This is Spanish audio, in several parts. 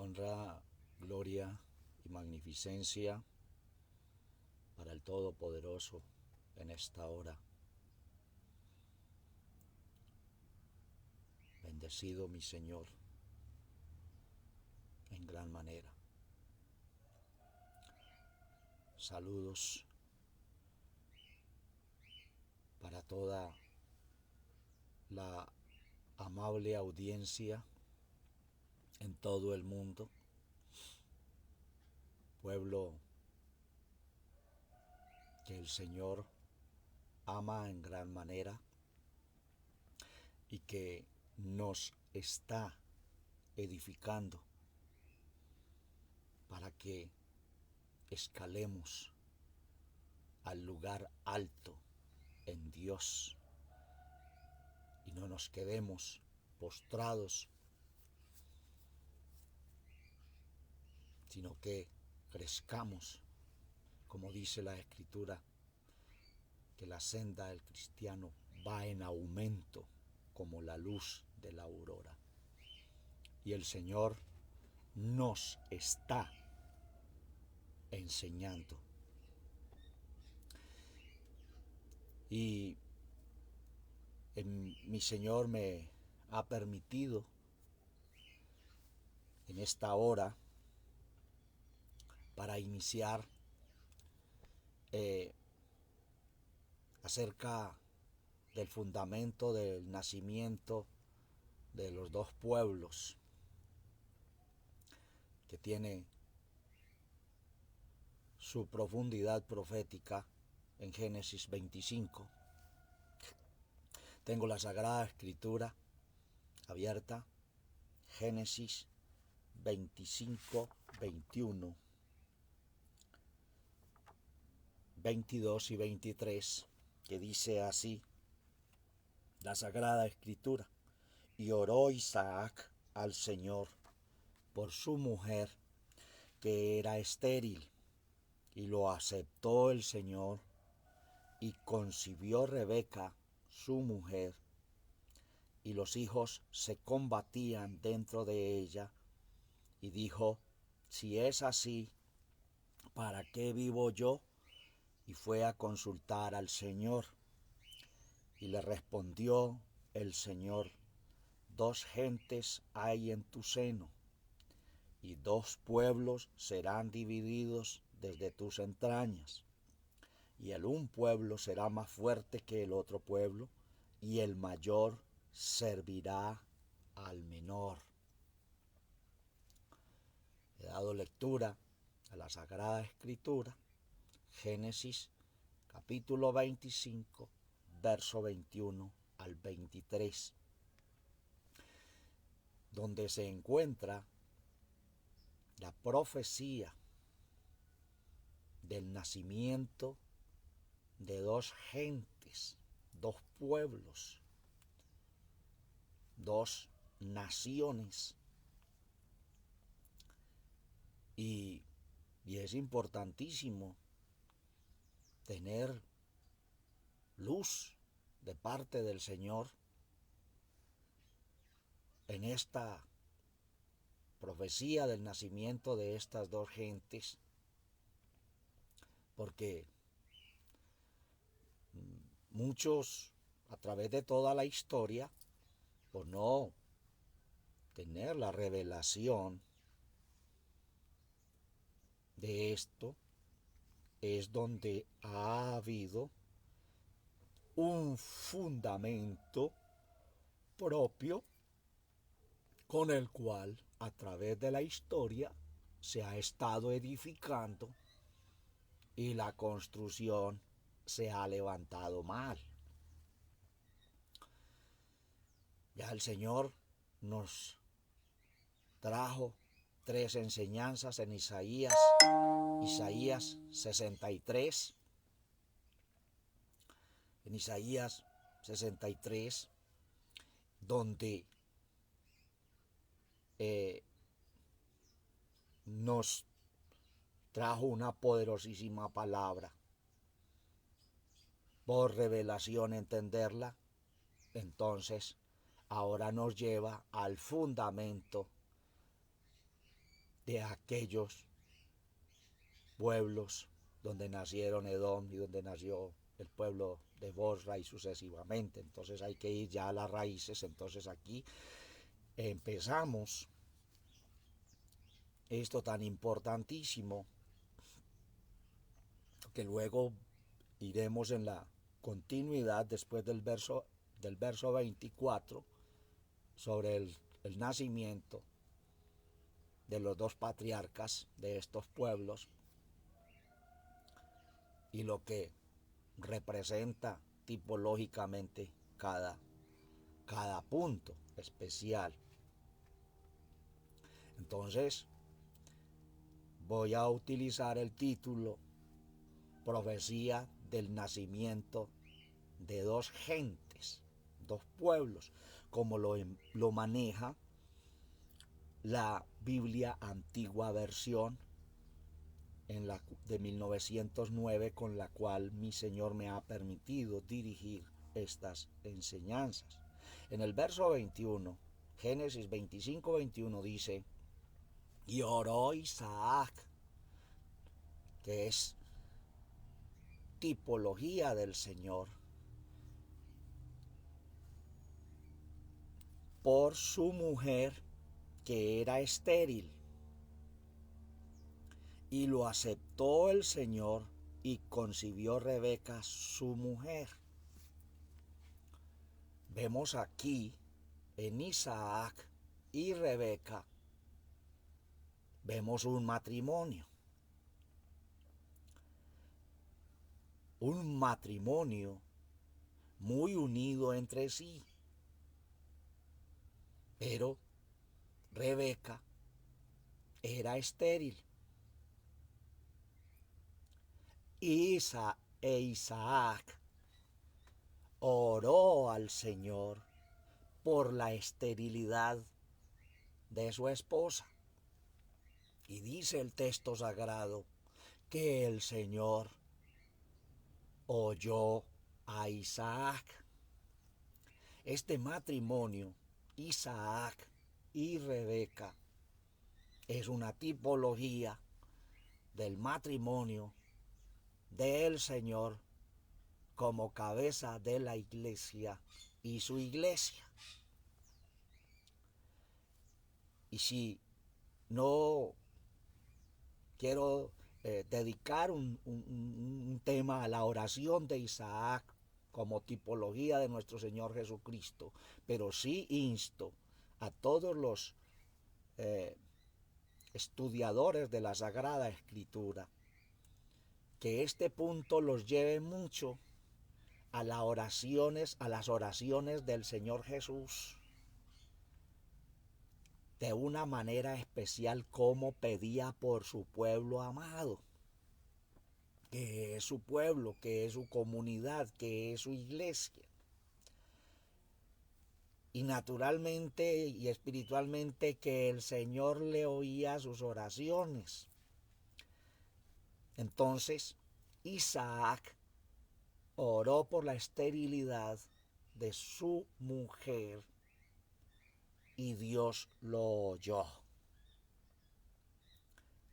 Honra, gloria y magnificencia para el Todopoderoso en esta hora. Bendecido mi Señor en gran manera. Saludos para toda la amable audiencia en todo el mundo, pueblo que el Señor ama en gran manera y que nos está edificando para que escalemos al lugar alto en Dios y no nos quedemos postrados, sino que crezcamos, como dice la Escritura, que la senda del cristiano va en aumento como la luz de la aurora. Y el Señor nos está enseñando. Y mi Señor me ha permitido en esta hora para iniciar acerca del fundamento del nacimiento de los dos pueblos que tiene su profundidad profética en Génesis 25. Tengo la Sagrada Escritura abierta, Génesis 25, 21, 22 y 23, que dice así la Sagrada Escritura: y oró Isaac al Señor por su mujer, que era estéril, y lo aceptó el Señor, y concibió Rebeca, su mujer, y los hijos se combatían dentro de ella, y dijo: si es así, ¿para qué vivo yo? Y fue a consultar al Señor. Y le respondió el Señor: dos gentes hay en tu seno, y dos pueblos serán divididos desde tus entrañas. Y el un pueblo será más fuerte que el otro pueblo, y el mayor servirá al menor. He dado lectura a la Sagrada Escritura, Génesis capítulo 25, verso 21 al 23, donde se encuentra la profecía del nacimiento de dos gentes, dos pueblos, dos naciones. Y es importantísimo tener luz de parte del Señor en esta profecía del nacimiento de estas dos gentes, porque muchos, a través de toda la historia, por no tener la revelación de esto, es donde ha habido un fundamento propio con el cual a través de la historia se ha estado edificando y la construcción se ha levantado mal. Ya el Señor nos trajo tres enseñanzas en Isaías 63, en Isaías 63, donde nos trajo una poderosísima palabra. Por revelación entenderla, entonces ahora nos lleva al fundamento de aquellos pueblos donde nacieron Edom y donde nació el pueblo de Bosra y sucesivamente. Entonces hay que ir ya a las raíces. Entonces aquí empezamos esto tan importantísimo que luego iremos en la continuidad después del verso 24 sobre el nacimiento de los dos patriarcas de estos pueblos y lo que representa tipológicamente cada punto especial. Entonces voy a utilizar el título Profecía del nacimiento de dos gentes, dos pueblos, como lo maneja la Biblia Antigua Versión de 1909, con la cual mi Señor me ha permitido dirigir estas enseñanzas. En el verso 21, Génesis 25-21 dice: y oró Isaac, que es tipología del Señor, por su mujer que era estéril. Y lo aceptó el Señor y concibió Rebeca su mujer. Vemos aquí en Isaac y Rebeca, vemos un matrimonio. Un matrimonio muy unido entre sí. Pero Rebeca era estéril. Isaac oró al Señor por la esterilidad de su esposa. Y dice el texto sagrado que el Señor oyó a Isaac. Este matrimonio, Isaac y Rebeca, es una tipología del matrimonio del Señor como cabeza de la iglesia y su iglesia. Y si no quiero dedicar un tema a la oración de Isaac como tipología de nuestro Señor Jesucristo, pero sí insto a todos los estudiadores de la Sagrada Escritura que este punto los lleve mucho a las oraciones del Señor Jesús, de una manera especial, como pedía por su pueblo amado, que es su pueblo, que es su comunidad, que es su iglesia. Y naturalmente y espiritualmente que el Señor le oía sus oraciones. Entonces Isaac oró por la esterilidad de su mujer y Dios lo oyó.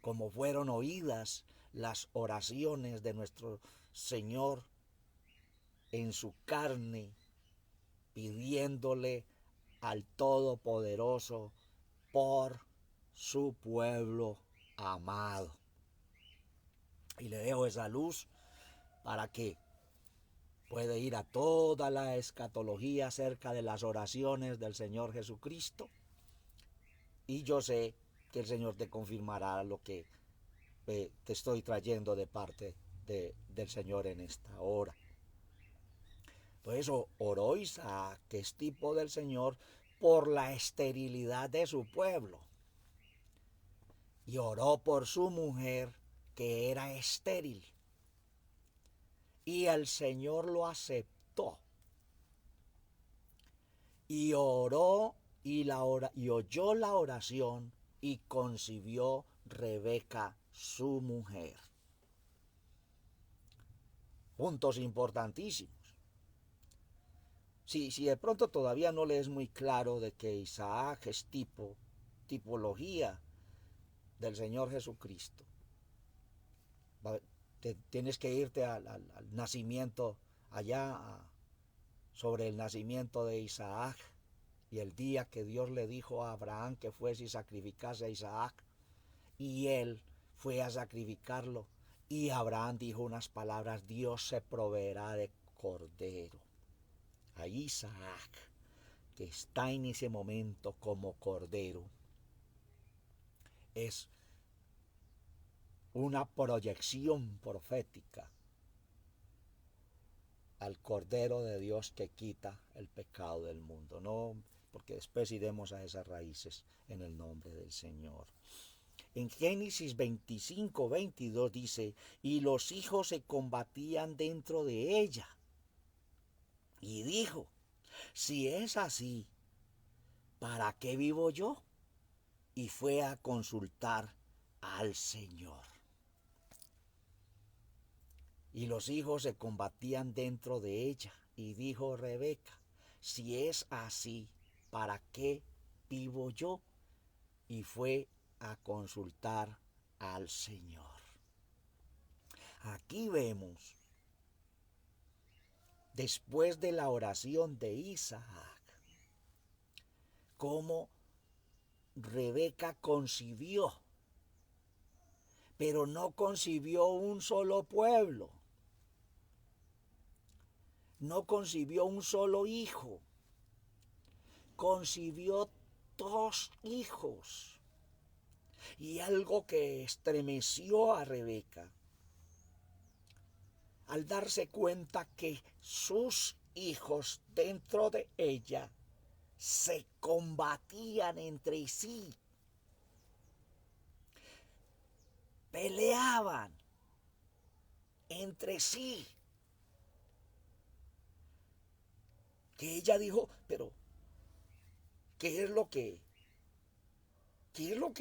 Como fueron oídas las oraciones de nuestro Señor en su carne, pidiéndole al Todopoderoso por su pueblo amado. Y le dejo esa luz para que puede ir a toda la escatología acerca de las oraciones del Señor Jesucristo. Y yo sé que el Señor te confirmará lo que te estoy trayendo de parte del Señor en esta hora. Por eso oró Isaac, que es tipo del Señor, por la esterilidad de su pueblo. Y oró por su mujer, que era estéril. Y el Señor lo aceptó. Y oró y oyó la oración y concibió Rebeca su mujer. Puntos importantísimos. Si de pronto todavía no le es muy claro de que Isaac es tipología del Señor Jesucristo. Tienes que irte al nacimiento allá, sobre el nacimiento de Isaac y el día que Dios le dijo a Abraham que fuese y sacrificase a Isaac, y él fue a sacrificarlo, y Abraham dijo unas palabras: Dios se proveerá de cordero. A Isaac, que está en ese momento como cordero, es una proyección profética al Cordero de Dios que quita el pecado del mundo. No, porque después iremos a esas raíces en el nombre del Señor. En Génesis 25:22 dice: y los hijos se combatían dentro de ella. Y dijo: si es así, ¿para qué vivo yo? Y fue a consultar al Señor. Y los hijos se combatían dentro de ella. Y dijo Rebeca: si es así, ¿para qué vivo yo? Y fue a consultar al Señor. Aquí vemos, después de la oración de Isaac, cómo Rebeca concibió, pero no concibió un solo pueblo, no concibió un solo hijo, concibió 2 hijos. Y algo que estremeció a Rebeca, al darse cuenta que sus hijos dentro de ella se combatían entre sí, peleaban entre sí, que ella dijo: pero ¿qué es lo que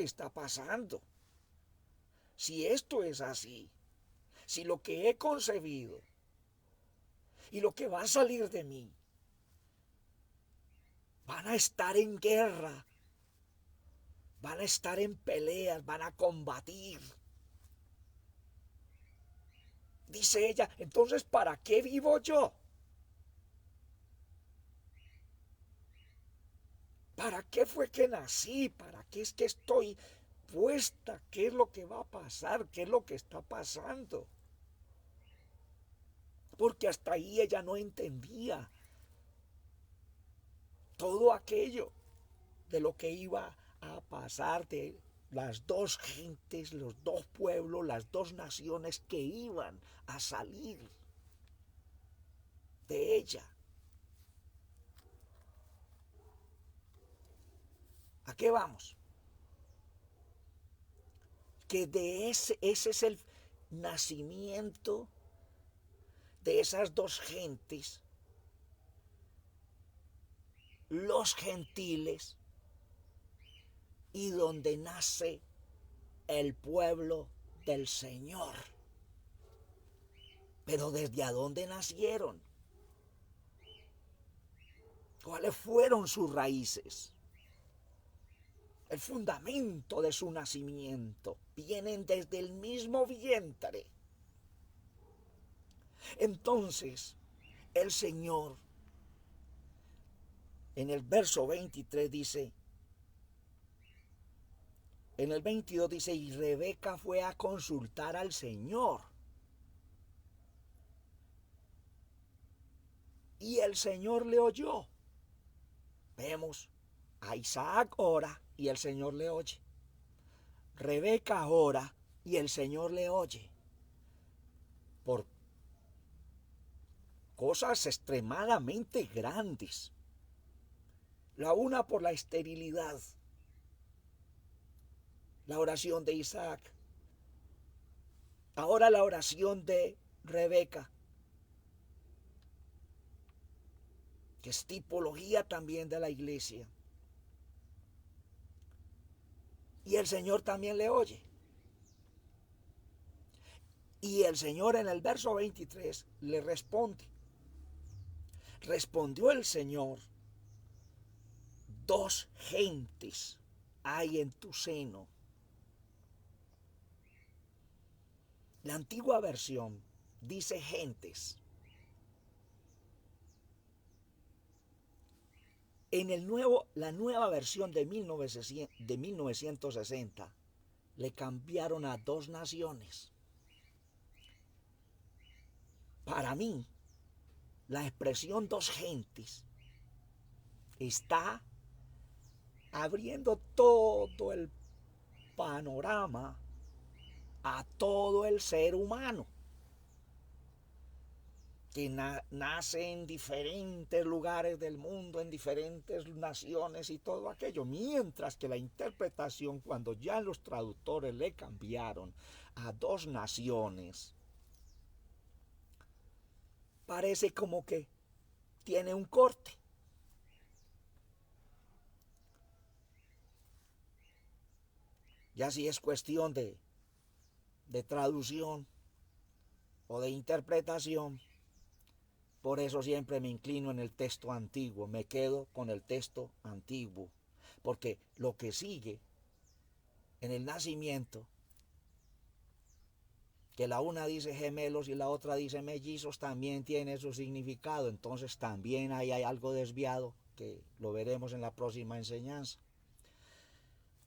está pasando? Si esto es así, si lo que he concebido y lo que va a salir de mí van a estar en guerra, van a estar en peleas, van a combatir. Dice ella: entonces, ¿para qué vivo yo? ¿Para qué fue que nací? ¿Para qué es que estoy puesta? ¿Qué es lo que va a pasar? ¿Qué es lo que está pasando? Porque hasta ahí ella no entendía todo aquello de lo que iba a pasar, de las 2 gentes, los 2 pueblos, las 2 naciones que iban a salir de ella. ¿A qué vamos? Que de ese es el nacimiento de esas 2 gentes, los gentiles, y donde nace el pueblo del Señor. Pero ¿desde a dónde nacieron? ¿Cuáles fueron sus raíces? El fundamento de su nacimiento vienen desde el mismo vientre. Entonces, el Señor en el verso 23 dice, en el 22 dice: y Rebeca fue a consultar al Señor. Y el Señor le oyó. Vemos, a Isaac ora y el Señor le oye. Rebeca ora y el Señor le oye. Por cosas extremadamente grandes. La una por la esterilidad, la oración de Isaac. Ahora la oración de Rebeca, que es tipología también de la iglesia. Y el Señor también le oye. Y el Señor en el verso 23 le responde. Respondió el Señor: 2 gentes hay en tu seno, La antigua versión dice gentes. La nueva versión de 1960 le cambiaron a dos naciones. Para mí, la expresión dos gentes está abriendo todo el panorama a todo el ser humano que nace en diferentes lugares del mundo, en diferentes naciones y todo aquello, mientras que la interpretación, cuando ya los traductores le cambiaron a dos naciones, parece como que tiene un corte. Ya si es cuestión de traducción o de interpretación, por eso siempre me inclino en el texto antiguo, me quedo con el texto antiguo, porque lo que sigue en el nacimiento, que la una dice gemelos y la otra dice mellizos, también tiene su significado, entonces también ahí hay algo desviado, que lo veremos en la próxima enseñanza.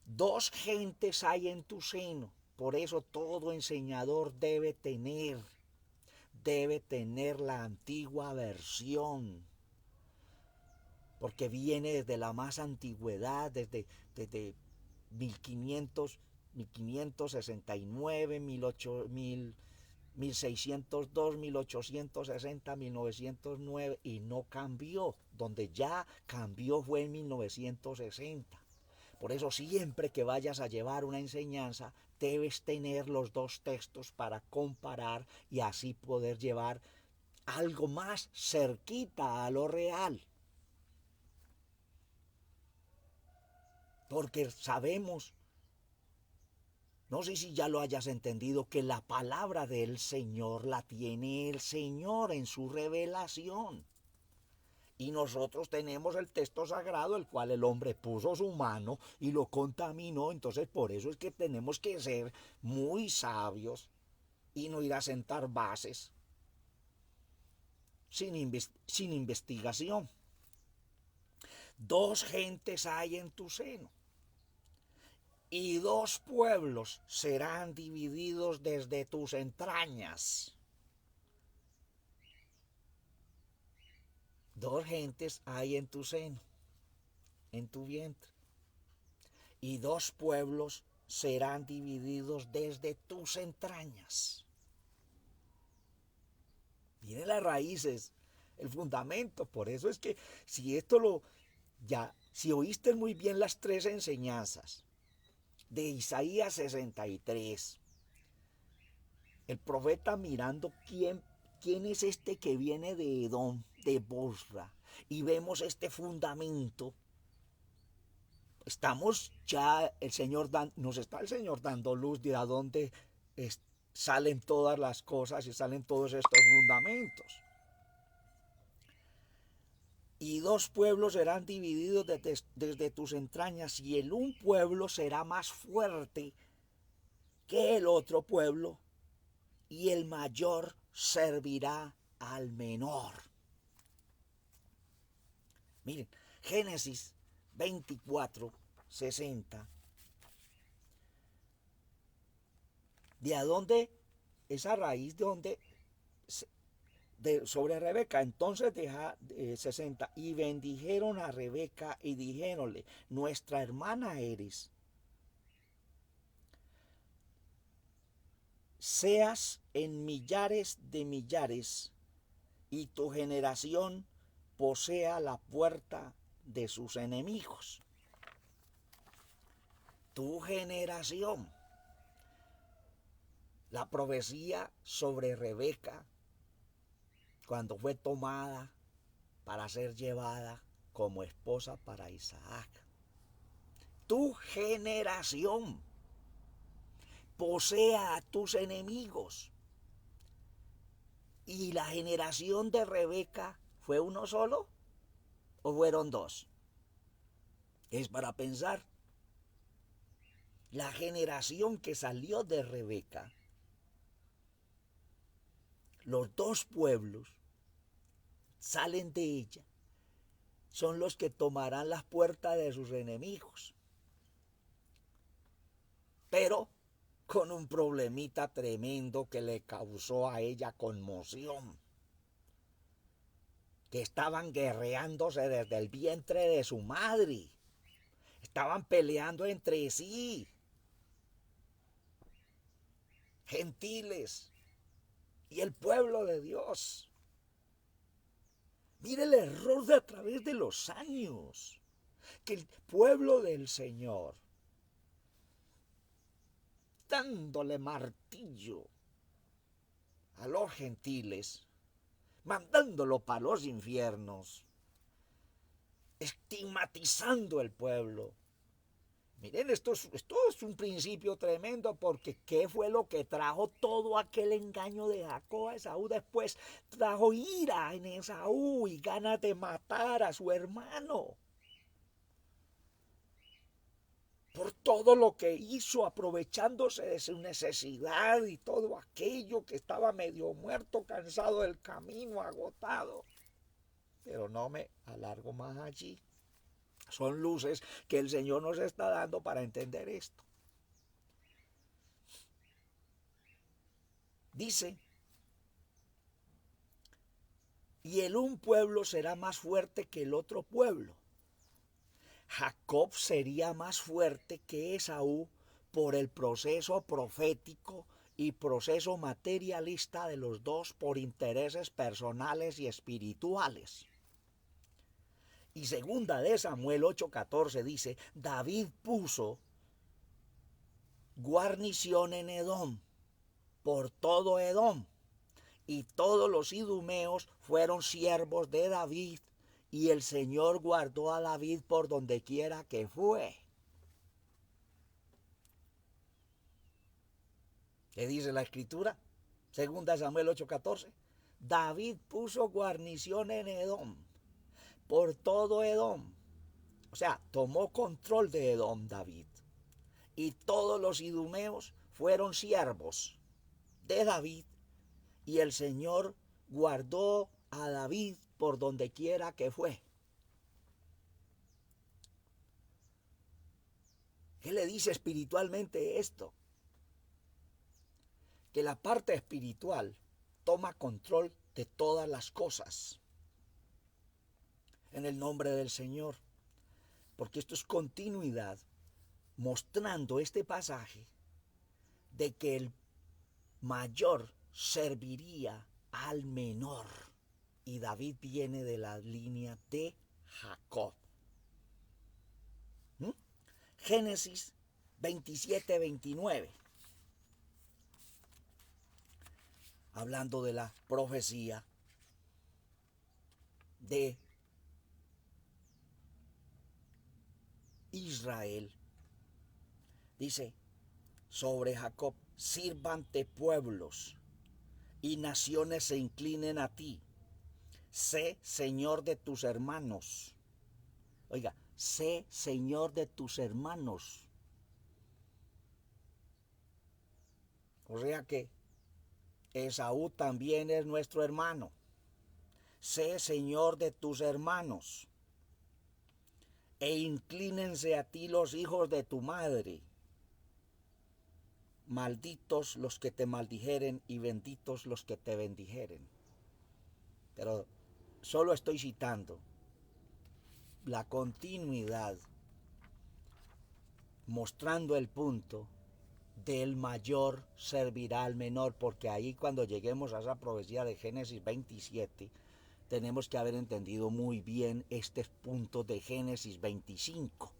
Dos gentes hay en tu seno, por eso todo enseñador debe tener la antigua versión, porque viene desde la más antigüedad, desde 1500, 1569, 1602, 1860, 1909, y no cambió. Donde ya cambió fue en 1960. Por eso siempre que vayas a llevar una enseñanza, debes tener los dos textos para comparar y así poder llevar algo más cerquita a lo real. Porque sabemos, no sé si ya lo hayas entendido, que la palabra del Señor la tiene el Señor en su revelación. Y nosotros tenemos el texto sagrado, el cual el hombre puso su mano y lo contaminó. Entonces por eso es que tenemos que ser muy sabios y no ir a sentar bases sin investigación. Dos gentes hay en tu seno, y dos pueblos serán divididos desde tus entrañas. Dos gentes hay en tu seno, en tu vientre, y dos pueblos serán divididos desde tus entrañas. Miren las raíces, el fundamento. Por eso es que si oíste muy bien las tres enseñanzas de Isaías 63, el profeta mirando quién es este que viene de Edom, de Bosra, y vemos este fundamento. Estamos ya, nos está el Señor dando luz de a dónde salen todas las cosas y salen todos estos fundamentos. Y dos pueblos serán divididos desde tus entrañas, y el un pueblo será más fuerte que el otro pueblo, y el mayor servirá al menor. Miren, Génesis 24, 60. ¿De a dónde? Esa raíz de dónde sobre Rebeca. Entonces 60. Y bendijeron a Rebeca y dijéronle: nuestra hermana eres. Seas en millares de millares, y tu generación posea la puerta de sus enemigos. Tu generación. La profecía sobre Rebeca, cuando fue tomada para ser llevada como esposa para Isaac. Tu generación posea a tus enemigos. ¿Y la generación de Rebeca fue uno solo o fueron dos? Es para pensar. La generación que salió de Rebeca los dos pueblos salen de ella, son los que tomarán las puertas de sus enemigos. Pero con un problemita tremendo que le causó a ella conmoción. Que estaban guerreándose desde el vientre de su madre. Estaban peleando entre sí. Gentiles y el pueblo de Dios. Mire el error de a través de los años. Que el pueblo del Señor, dándole martillo a los gentiles, mandándolo para los infiernos, estigmatizando el pueblo. Miren, esto es un principio tremendo, porque ¿qué fue lo que trajo todo aquel engaño de Jacob a Esaú? Después trajo ira en Esaú y ganas de matar a su hermano. Por todo lo que hizo, aprovechándose de su necesidad y todo aquello, que estaba medio muerto, cansado del camino, agotado. Pero no me alargo más allí. Son luces que el Señor nos está dando para entender esto. Dice, y el un pueblo será más fuerte que el otro pueblo. Jacob sería más fuerte que Esaú por el proceso profético y proceso materialista de los dos, por intereses personales y espirituales. Y segunda de Samuel 8:14 dice, David puso guarnición en Edom, por todo Edom, y todos los idumeos fueron siervos de David, y el Señor guardó a David por donde quiera que fue. ¿Qué dice la Escritura? Segunda Samuel 8:14. David puso guarnición en Edom, por todo Edom. O sea, tomó control de Edom David. Y todos los idumeos fueron siervos de David, y el Señor guardó a David por donde quiera que fue. ¿Qué le dice espiritualmente esto? Que la parte espiritual toma control de todas las cosas en el nombre del Señor, porque esto es continuidad, mostrando este pasaje de que el mayor serviría al menor, y David viene de la línea de Jacob. Génesis 27:29, hablando de la profecía de Israel, dice sobre Jacob, sírvante pueblos y naciones se inclinen a ti, sé señor de tus hermanos. Oiga, sé señor de tus hermanos. O sea que Esaú también es nuestro hermano. Sé señor de tus hermanos, e inclínense a ti los hijos de tu madre. Malditos los que te maldijeren y benditos los que te bendijeren. Pero solo estoy citando la continuidad, mostrando el punto del mayor servirá al menor, porque ahí, cuando lleguemos a esa profecía de Génesis 27, tenemos que haber entendido muy bien este punto de Génesis 25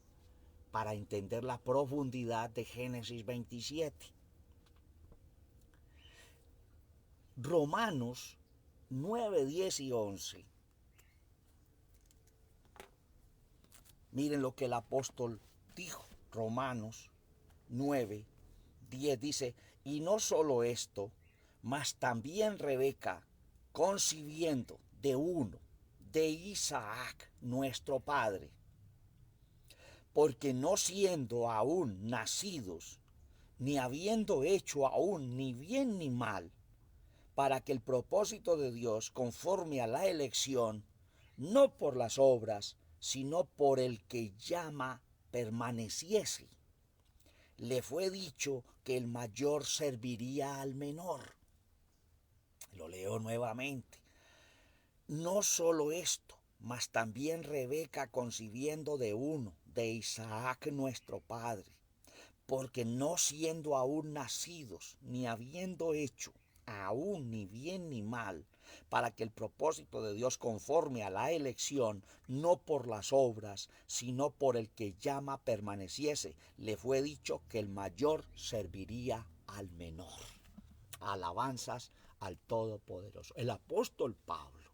para entender la profundidad de Génesis 27. Romanos 9, 10 y 11. Miren lo que el apóstol dijo. Romanos 9, 10 dice, y no solo esto, mas también Rebeca, concibiendo de uno, de Isaac, nuestro padre, porque no siendo aún nacidos, ni habiendo hecho aún ni bien ni mal, para que el propósito de Dios, conforme a la elección, no por las obras, sino por el que llama, permaneciese. Le fue dicho que el mayor serviría al menor. Lo leo nuevamente. No solo esto, mas también Rebeca concibiendo de uno, de Isaac nuestro padre, porque no siendo aún nacidos, ni habiendo hecho aún ni bien ni mal, para que el propósito de Dios conforme a la elección, no por las obras, sino por el que llama permaneciese, le fue dicho que el mayor serviría al menor. Alabanzas al Todopoderoso. El apóstol Pablo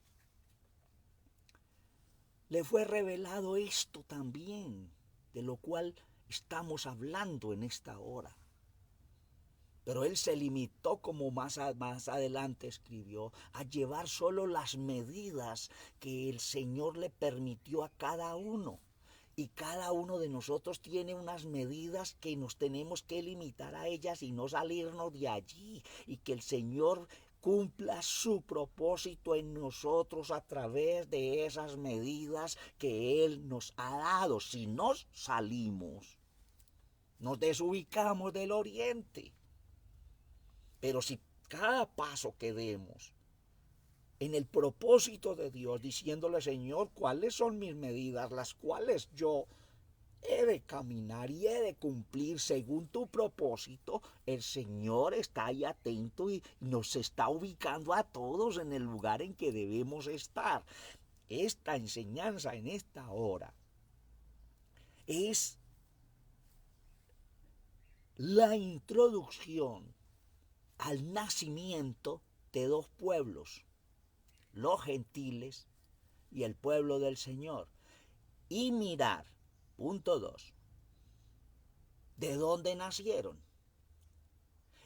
le fue revelado esto también, de lo cual estamos hablando en esta hora. Pero él se limitó, como más adelante escribió, a llevar solo las medidas que el Señor le permitió a cada uno. Y cada uno de nosotros tiene unas medidas que nos tenemos que limitar a ellas y no salirnos de allí. Y que el Señor cumpla su propósito en nosotros a través de esas medidas que Él nos ha dado. Si nos salimos, nos desubicamos del oriente. Pero si cada paso que demos en el propósito de Dios, diciéndole, Señor, ¿cuáles son mis medidas, las cuales yo he de caminar y he de cumplir según tu propósito? El Señor está ahí atento y nos está ubicando a todos en el lugar en que debemos estar. Esta enseñanza en esta hora es la introducción al nacimiento de dos pueblos, los gentiles y el pueblo del Señor. Y mirar, punto 2, de dónde nacieron.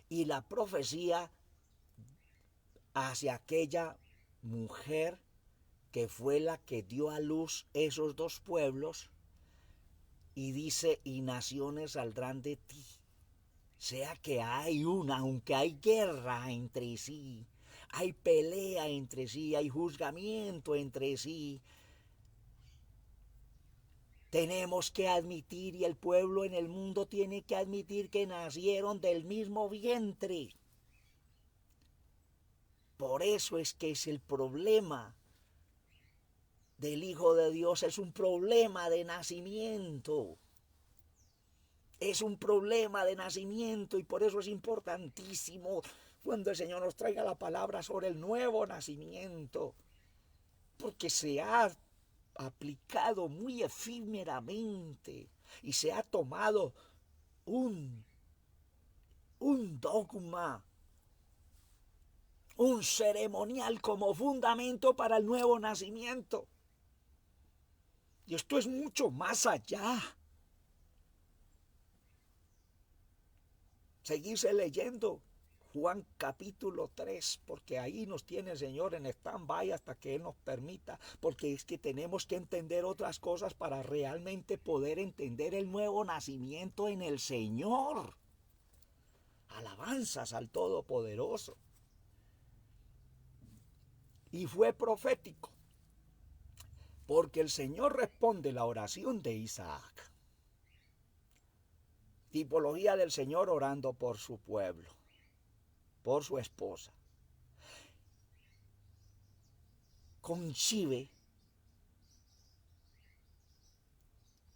Y la profecía hacia aquella mujer que fue la que dio a luz esos dos pueblos, y dice, y naciones saldrán de ti. Sea que hay aunque hay guerra entre sí, hay pelea entre sí, hay juzgamiento entre sí, tenemos que admitir, y el pueblo en el mundo tiene que admitir, que nacieron del mismo vientre. Por eso es que es el problema del Hijo de Dios, es un problema de nacimiento. Es un problema de nacimiento, y por eso es importantísimo cuando el Señor nos traiga la palabra sobre el nuevo nacimiento, porque se ha aplicado muy efímeramente y se ha tomado un dogma, un ceremonial como fundamento para el nuevo nacimiento. Y esto es mucho más allá. Seguirse leyendo Juan capítulo 3, porque ahí nos tiene el Señor en stand-by hasta que Él nos permita, porque es que tenemos que entender otras cosas para realmente poder entender el nuevo nacimiento en el Señor. Alabanzas al Todopoderoso. Y fue profético, porque el Señor responde la oración de Isaac. Tipología del Señor orando por su pueblo, por su esposa. Concibe,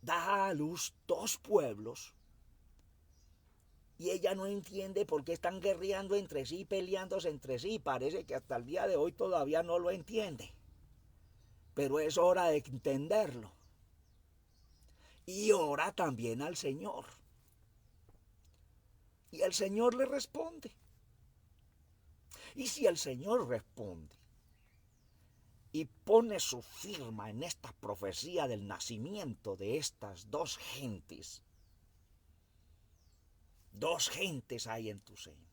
da a luz dos pueblos, y ella no entiende por qué están guerreando entre sí, peleándose entre sí. Parece que hasta el día de hoy todavía no lo entiende, pero es hora de entenderlo. Y ora también al Señor, y el Señor le responde. Y si el Señor responde y pone su firma en esta profecía del nacimiento de estas dos gentes hay en tu seno,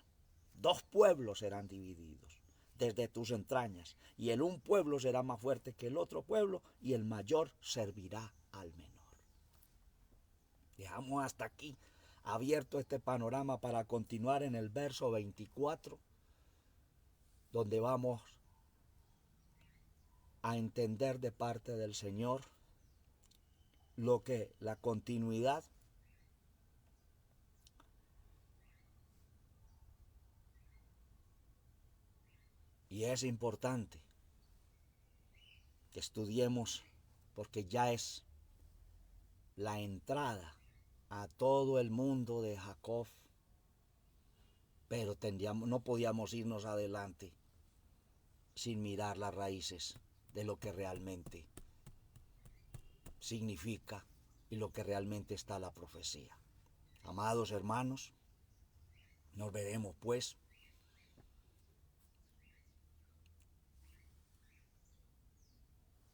dos pueblos serán divididos desde tus entrañas, y el un pueblo será más fuerte que el otro pueblo, y el mayor servirá al menor. Dejamos hasta aquí abierto este panorama para continuar en el verso 24. donde vamos a entender de parte del Señor lo que la continuidad y es importante que estudiemos porque ya es la entrada a todo el mundo de Jacob, pero no podíamos irnos adelante sin mirar las raíces de lo que realmente significa y lo que realmente está la profecía. Amados hermanos, nos veremos pues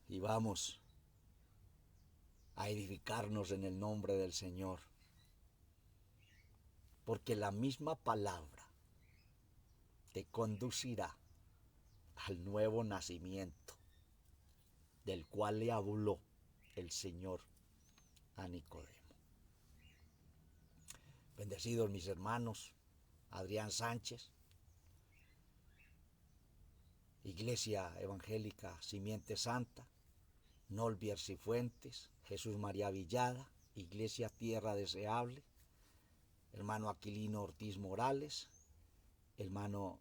y vamos a edificarnos en el nombre del Señor, porque la misma palabra te conducirá al nuevo nacimiento del cual le habló el Señor a Nicodemo. Bendecidos mis hermanos, Adrián Sánchez, Iglesia Evangélica Simiente Santa, Nolvier Cifuentes, Jesús María Villada, Iglesia Tierra Deseable, hermano Aquilino Ortiz Morales, hermano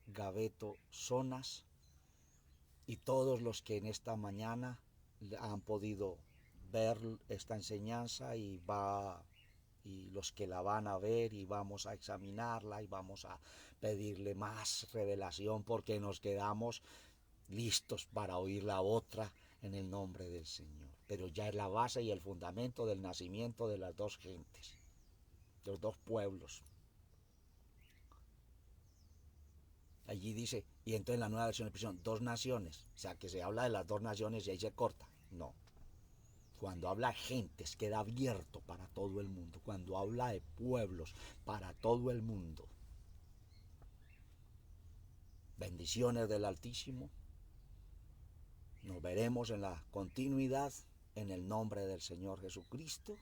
Gabeto Zonas y todos los que en esta mañana han podido ver esta enseñanza y los que la van a ver y vamos a examinarla y vamos a pedirle más revelación porque nos quedamos listos para oír la otra en el nombre del Señor. Pero ya es la base y el fundamento del nacimiento de las dos gentes, de los dos pueblos. Allí dice, y entonces en la nueva versión de expresión, dos naciones, o sea que se habla de las dos naciones y ahí se corta. No. Cuando habla gentes queda abierto para todo el mundo. Cuando habla de pueblos para todo el mundo. Bendiciones del Altísimo. Nos veremos en la continuidad en el nombre del Señor Jesucristo.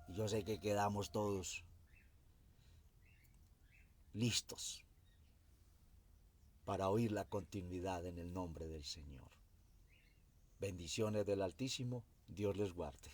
Y yo sé que quedamos todos listos para oír la continuidad en el nombre del Señor. Bendiciones del Altísimo. Dios les guarde.